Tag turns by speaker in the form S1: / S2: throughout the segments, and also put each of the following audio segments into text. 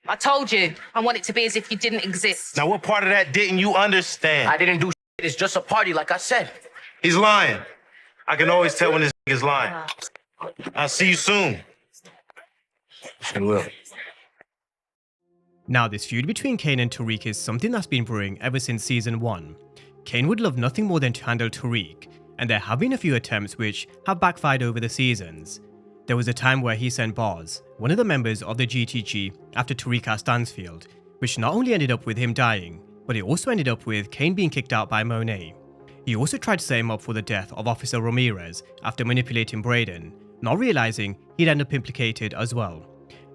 S1: I told you, I want it to be as if you didn't exist.
S2: Now, what part of that didn't you understand?
S3: I didn't do shit. It's just a party, like I said.
S2: He's lying. I can always tell when this is lying. I'll see you soon.
S3: I will.
S4: Now, this feud between Kane and Tariq is something that's been brewing ever since season 1. Kane would love nothing more than to handle Tariq, and there have been a few attempts which have backfired over the seasons. There was a time where he sent Bars, one of the members of the GTG, after Tariq at Stansfield, which not only ended up with him dying, but it also ended up with Kane being kicked out by Monet. He also tried to set him up for the death of Officer Ramirez after manipulating Brayden, not realizing he'd end up implicated as well.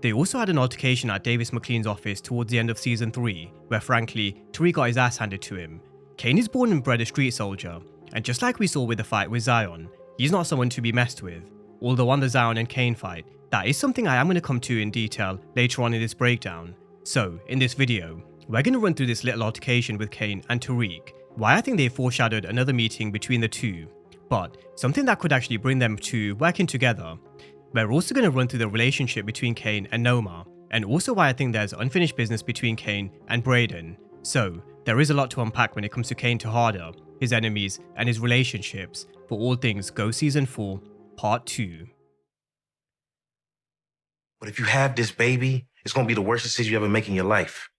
S4: They also had an altercation at Davis McLean's office towards the end of season 3, where frankly, Tariq got his ass handed to him. Kane is born and bred a street soldier, and just like we saw with the fight with Zion, he's not someone to be messed with. Although on the Zion and Kane fight, that is something I am going to come to in detail later on in this breakdown. So, in this video, we're going to run through this little altercation with Kane and Tariq, why I think they foreshadowed another meeting between the two, but something that could actually bring them to working together. We're also going to run through the relationship between Kane and Noma, and also why I think there's unfinished business between Kane and Brayden. So, there is a lot to unpack when it comes to Kane to Harder, his enemies, and his relationships, for all things Go Season 4, Part 2.
S2: But if you have this baby, it's gonna be the worst decision you ever make in your life.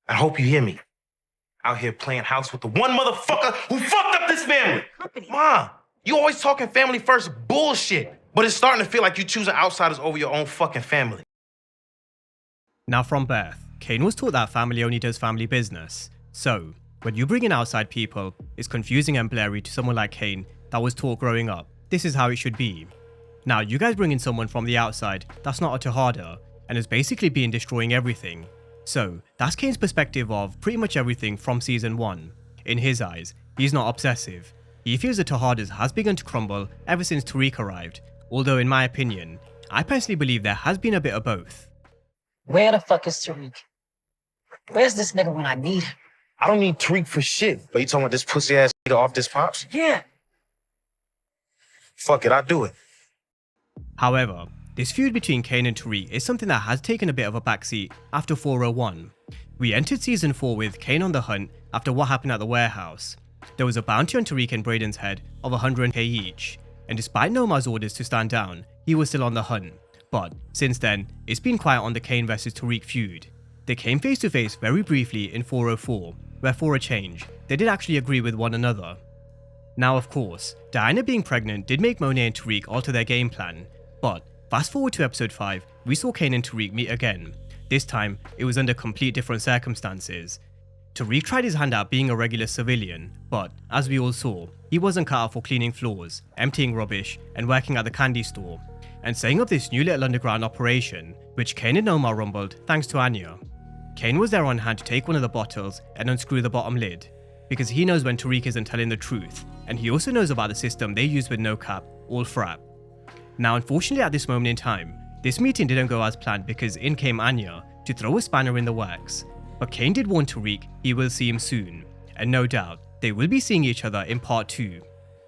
S2: I hope you hear me. Out here playing house with the one motherfucker who fucked up this family. Mom, you always talking family first bullshit. But it's starting to feel like you're choosing outsiders over your own fucking family.
S4: Now from birth, Kane was taught that family only does family business. So, when you bring in outside people, it's confusing and blurry to someone like Kane that was taught growing up, this is how it should be. Now you guys bring in someone from the outside that's not a Harder, and has basically been destroying everything. So, that's Kane's perspective of pretty much everything from season 1. In his eyes, he's not obsessive. He feels that Harders has begun to crumble ever since Tariq arrived. Although in my opinion, I personally believe there has been a bit of both.
S5: Where the fuck is Tariq? Where's this nigga when I need him?
S2: I don't need Tariq for shit. But you talking about this pussy ass nigga off this pops?
S5: Yeah.
S2: Fuck it, I'll do it.
S4: However, this feud between Kane and Tariq is something that has taken a bit of a backseat after 401. We entered season 4 with Kane on the hunt after what happened at the warehouse. There was a bounty on Tariq and Brayden's head of 100k each. And despite Noma's orders to stand down, he was still on the hunt. But since then, it's been quiet on the Kane vs Tariq feud. They came face to face very briefly in 404, where for a change, they did actually agree with one another. Now of course, Diana being pregnant did make Monet and Tariq alter their game plan, but fast forward to episode 5, we saw Kane and Tariq meet again. This time, it was under complete different circumstances. Tariq tried his hand at being a regular civilian, but as we all saw, he wasn't cut out for cleaning floors, emptying rubbish, and working at the candy store, and setting up this new little underground operation, which Kane and Noma rumbled thanks to Anya. Kane was there on hand to take one of the bottles and unscrew the bottom lid, because he knows when Tariq isn't telling the truth, and he also knows about the system they use with no cap, all frap. Now unfortunately at this moment in time, this meeting didn't go as planned because in came Anya to throw a spanner in the works. But Kane did warn Tariq he will see him soon, and no doubt they will be seeing each other in part 2.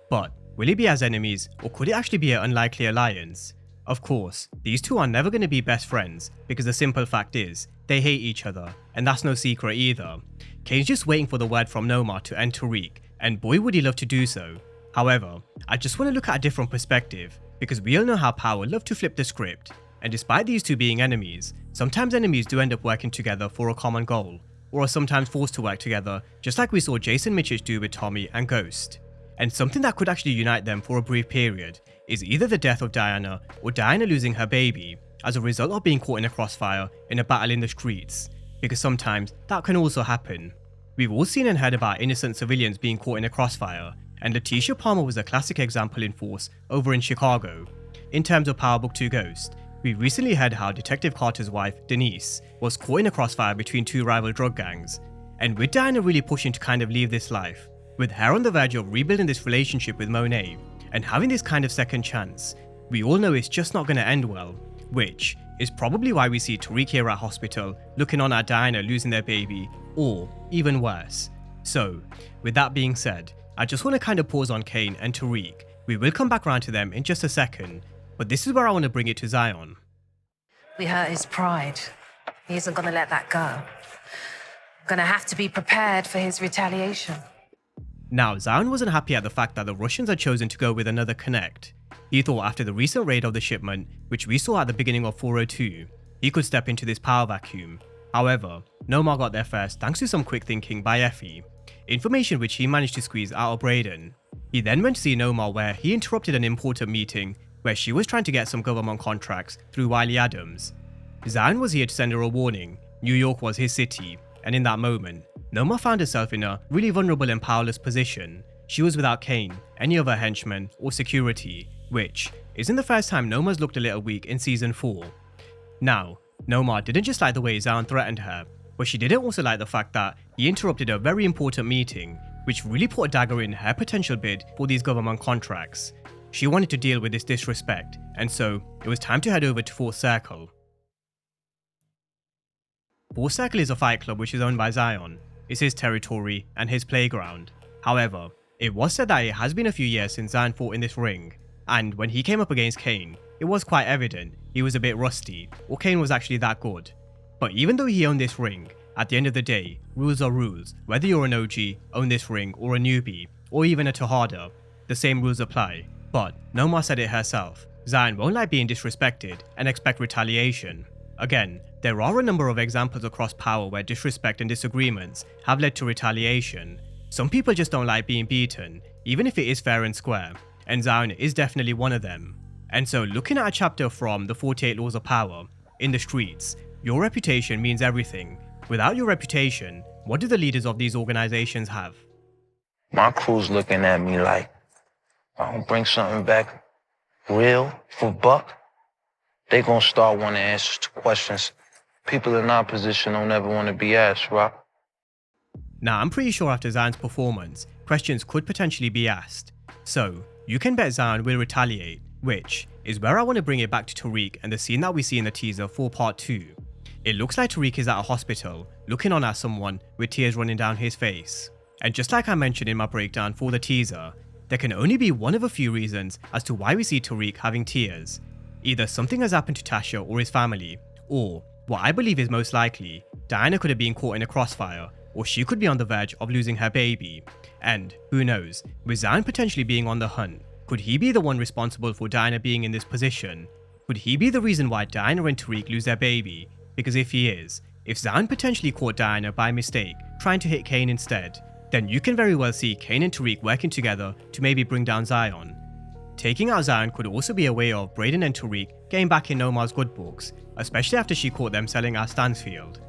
S4: But will it be as enemies, or could it actually be an unlikely alliance? Of course, these two are never going to be best friends, because the simple fact is, they hate each other, and that's no secret either. Kane's just waiting for the word from Noma to end Tariq, and boy would he love to do so. However, I just want to look at a different perspective, because we all know how power love to flip the script. And despite these two being enemies, sometimes enemies do end up working together for a common goal, or are sometimes forced to work together, just like we saw Jason Mitchell do with Tommy and Ghost. And something that could actually unite them for a brief period is either the death of Diana or Diana losing her baby as a result of being caught in a crossfire in a battle in the streets, because sometimes that can also happen. We've all seen and heard about innocent civilians being caught in a crossfire, and Letitia Palmer was a classic example in force over in Chicago. In terms of Power Book 2 Ghost, we recently heard how Detective Carter's wife, Denise, was caught in a crossfire between two rival drug gangs, and with Diana really pushing to kind of leave this life, with her on the verge of rebuilding this relationship with Monet, and having this kind of second chance, we all know it's just not going to end well, which is probably why we see Tariq here at hospital looking on at Diana losing their baby, or even worse. So, with that being said, I just want to kind of pause on Kane and Tariq. We will come back around to them in just a second, but this is where I want to bring it to Zion.
S5: We hurt his pride.
S1: He isn't gonna let that go. Gonna have to be prepared for his retaliation.
S4: Now, Zion wasn't happy at the fact that the Russians had chosen to go with another connect. He thought after the recent raid of the shipment, which we saw at the beginning of 402, he could step into this power vacuum. However, Nomar got there first thanks to some quick thinking by Effie, information which he managed to squeeze out of Brayden. He then went to see Nomar where he interrupted an important meeting where she was trying to get some government contracts through Wiley Adams. Zion was here to send her a warning. New York was his city, and in that moment, Nomar found herself in a really vulnerable and powerless position. She was without Kane, any other henchmen, or security, which isn't the first time Nomar's looked a little weak in season 4. Now, Nomar didn't just like the way Zion threatened her, but she didn't also like the fact that he interrupted a very important meeting, which really put a dagger in her potential bid for these government contracts. She wanted to deal with this disrespect, and so it was time to head over to Fourth Circle. Fourth Circle is a fight club which is owned by Zion. It's his territory and his playground. However, it was said that it has been a few years since Zion fought in this ring, and when he came up against Kane, it was quite evident he was a bit rusty, or Kane was actually that good. But even though he owned this ring, at the end of the day, rules are rules. Whether you're an OG, own this ring, or a newbie, or even a Tahada, the same rules apply. But Nomar said it herself, Zion won't like being disrespected and expect retaliation. Again, there are a number of examples across power where disrespect and disagreements have led to retaliation. Some people just don't like being beaten, even if it is fair and square, and Zion is definitely one of them. And so looking at a chapter from the 48 Laws of Power, in the streets, your reputation means everything. Without your reputation, what do the leaders of these organizations have?
S3: My crew's looking at me like, I don't bring something back real for buck. They gonna start wanting answers to questions people in our position don't ever want to be asked, right?
S4: Now, I'm pretty sure after Zion's performance, questions could potentially be asked. So, you can bet Zion will retaliate, which is where I want to bring it back to Tariq and the scene that we see in the teaser for part 2. It looks like Tariq is at a hospital, looking on at someone with tears running down his face. And just like I mentioned in my breakdown for the teaser, there can only be one of a few reasons as to why we see Tariq having tears. Either something has happened to Tasha or his family, or, what I believe is most likely, Diana could have been caught in a crossfire, or she could be on the verge of losing her baby. And, who knows, with Zion potentially being on the hunt, could he be the one responsible for Diana being in this position? Could he be the reason why Diana and Tariq lose their baby? Because if he is, if Zion potentially caught Diana by mistake, trying to hit Kane instead, then you can very well see Kane and Tariq working together to maybe bring down Zion. Taking out Zion could also be a way of Brayden and Tariq getting back in Nomar's good books, especially after she caught them selling at Stansfield.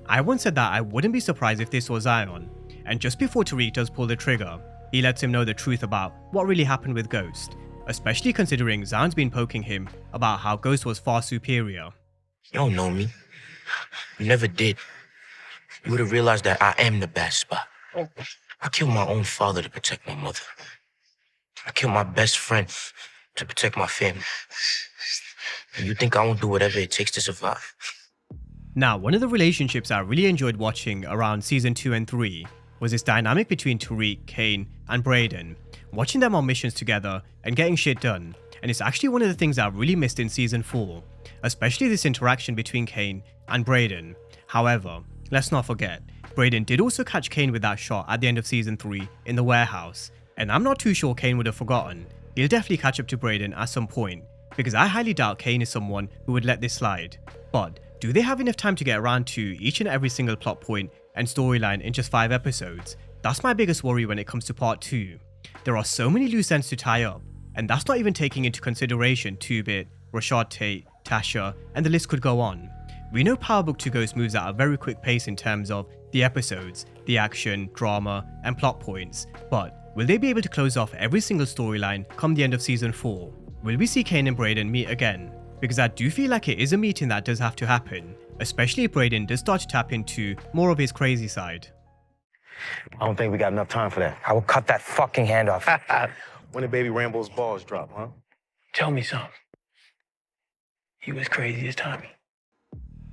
S4: I once said that I wouldn't be surprised if this was Zion, and just before Tariq does pull the trigger, he lets him know the truth about what really happened with Ghost, especially considering Zion's been poking him about how Ghost was far superior.
S3: You don't know me. You never did. You would have realized that I am the bad spot. I killed my own father to protect my mother. I killed my best friend to protect my family. And you think I won't do whatever it takes to survive?
S4: Now, one of the relationships I really enjoyed watching around season 2 and 3 was this dynamic between Tariq, Kane, and Brayden, watching them on missions together and getting shit done, and it's actually one of the things I really missed in season 4, especially this interaction between Kane and Brayden. However, let's not forget, Brayden did also catch Kane with that shot at the end of season 3 in the warehouse, and I'm not too sure Kane would have forgotten. He'll definitely catch up to Brayden at some point, because I highly doubt Kane is someone who would let this slide. But do they have enough time to get around to each and every single plot point and storyline in just 5 episodes? That's my biggest worry when it comes to part 2. There are so many loose ends to tie up, and that's not even taking into consideration 2-Bit, Rashad Tate, Tasha, and the list could go on. We know Power Book 2 Ghost moves at a very quick pace in terms of the episodes, the action, drama, and plot points, but will they be able to close off every single storyline come the end of season 4? Will we see Kane and Brayden meet again? Because I do feel like it is a meeting that does have to happen, especially if Brayden does start to tap into more of his crazy side.
S2: I don't think we got enough time for that.
S6: I will cut that fucking hand off.
S2: When did baby Rambo's balls drop, huh?
S6: Tell me something. He was crazy as Tommy.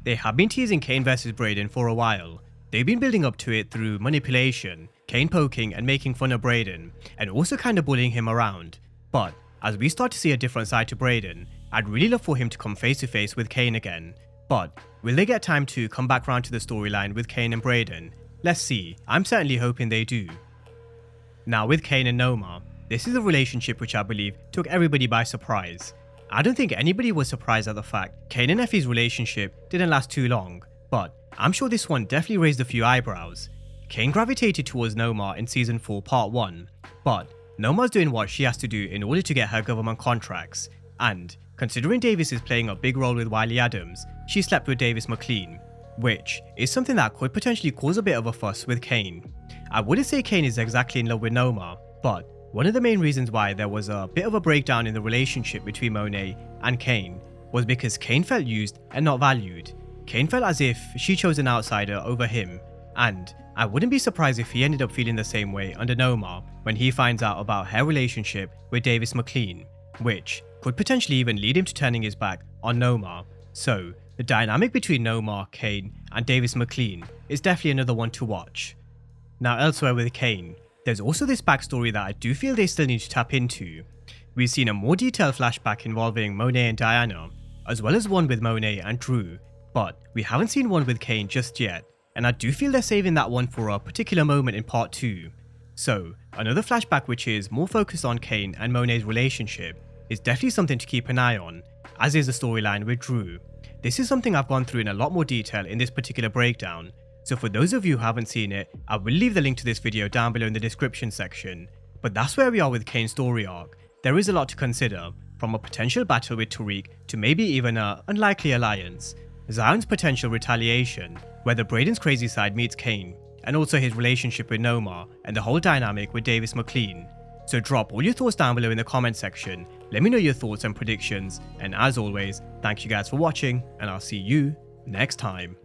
S4: They have been teasing Kane vs Brayden for a while. They've been building up to it through manipulation, Kane poking and making fun of Brayden, and also kind of bullying him around. But as we start to see a different side to Brayden, I'd really love for him to come face to face with Kane again. But will they get time to come back round to the storyline with Kane and Braden? Let's see, I'm certainly hoping they do. Now with Kane and Noma, this is a relationship which I believe took everybody by surprise. I don't think anybody was surprised at the fact Kane and Effie's relationship didn't last too long, but I'm sure this one definitely raised a few eyebrows. Kane gravitated towards Noma in Season 4 Part 1, but Noma's doing what she has to do in order to get her government contracts, and considering Davis is playing a big role with Wiley Adams, she slept with Davis McLean, which is something that could potentially cause a bit of a fuss with Kane. I wouldn't say Kane is exactly in love with Noma, but one of the main reasons why there was a bit of a breakdown in the relationship between Monet and Kane was because Kane felt used and not valued. Kane felt as if she chose an outsider over him, and I wouldn't be surprised if he ended up feeling the same way under Noma when he finds out about her relationship with Davis McLean, which could potentially even lead him to turning his back on Noma. So the dynamic between Noma, Kane and Davis McLean is definitely another one to watch. Now elsewhere with Kane, there's also this backstory that I do feel they still need to tap into. We've seen a more detailed flashback involving Monet and Diana, as well as one with Monet and Drew, but we haven't seen one with Kane just yet, and I do feel they're saving that one for a particular moment in part 2. So another flashback which is more focused on Kane and Monet's relationship is definitely something to keep an eye on, as is the storyline with Drew. This is something I've gone through in a lot more detail in this particular breakdown, so for those of you who haven't seen it, I will leave the link to this video down below in the description section. But that's where we are with Kane's story arc. There is a lot to consider, from a potential battle with Tariq to maybe even an unlikely alliance, Zion's potential retaliation, whether Brayden's crazy side meets Kane, and also his relationship with Noma and the whole dynamic with Davis McLean. So drop all your thoughts down below in the comment section, let me know your thoughts and predictions, and as always, thank you guys for watching, and I'll see you next time.